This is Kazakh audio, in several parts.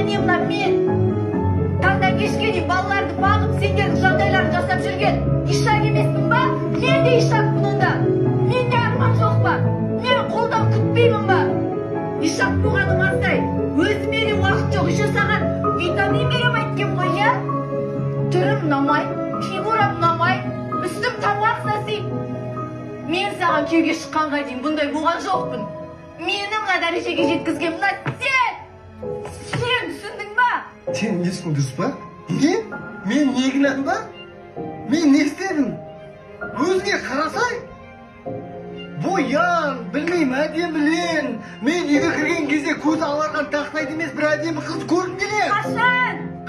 және мына мен таңдан кешке дейін балаларды бағып сендердің жағдайларын жасап жүрген ишак емеспін ба? Мен де ишакпын онда. Менде арман жоқ па? Мен қолдан күтпеймін ба? Ишак болғаным аздай. Өзіме де уақыт жоқ. Еще саған витамин берем айткен ғой, иә? Түрім ұнамай, фигурам ұнамай, үстім тамақ сасиып. Мен саған күйеуге шыққанға дейін бұндай болған жоқпын. Мені мына дәрежеге жеткізген мына сен түсіндің ба? Сен несің дұрыс па? Не? Мен не кінәм ба? Мен не істедім? Өзіңе қарасай? Боян, білмеймін, әдемілен. Мен үйге кірген кезде көзі аларған тақтайды емес бір әдемі қыз көрдім келем.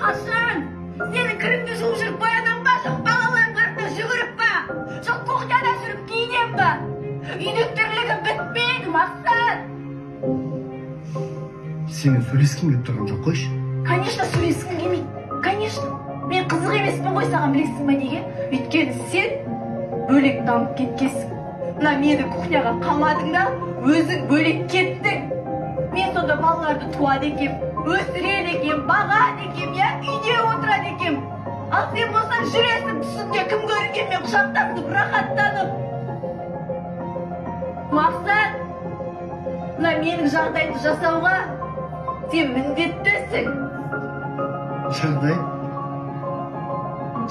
Қашан? Сенің кіріңді жуып жүріп боядан ба? Жоқ балалардың артында жүгіріп па? Жоқ кухняда жүріп киінем ба? Үйдің тірлігі бітпейді, Мақсат. Сенімен сөйлескім келіп тұрған жоқ, қойшы. Конечно, сөйлескім келмейді. Конечно. Мен қызық емеспін ғой саған, білесің ба неге? Өйткені сен бөлек дамып кеткенсің. Мына мені кухняға қамадың да, өзің бөлек кеттің. Мен сонда балаларды туады екем, өсіреді екем, бағады екем, я үйде отырады екем. Ал сен болсаң жүресің түсінде кім көрінгенмен құшақтасып, рахаттанып. Мақсат, мына менің жағдайды жасауға сен міндеттісің.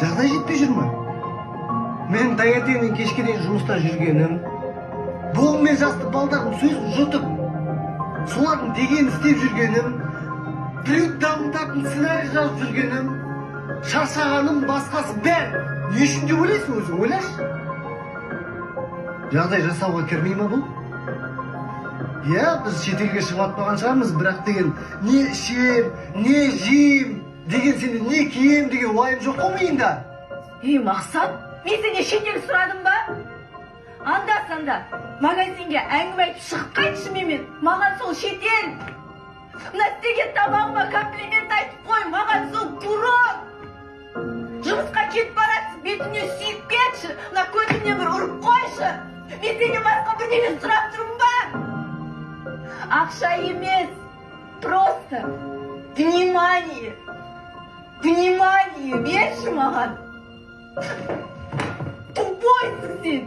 Жағдай жетпей жүр ме? Мен таңертеңнен кешке дейін жұмыста жүргенім, боғымен жасты балдардың сөзін жұтып, солардың дегенін істеп жүргенім, біреу дамытатын сценарий жазып жүргенім, шаршағаным басқасы бәрі. Не үшін деп ойлайсың өзің, ойлашы? Жағдай жасауға кірмей ма бұл? Иә, біз шетелге шығып атпаған шығармыз, бірақ деген не ішем, не жейм, деген сенде не кием деген уайым жоқ қой миыңда. Мақсат, мен сенде шетел сұрадым ба? Анда-санда магазинге әңгіме айтып шығып қайтшы менімен. Маған сол шетел. Мына істеген тамағыма комплимент айтып қой, маған сол курорт. Жұмысқа кетіп барасың, бетіне сүйіп кетші, мына көзімнен бір ұрып қойшы. Мен сенен басқа бірдеңе сұрап тұрмын ба? Ақша емес, просто внимание берші маған. Тупойсың сен.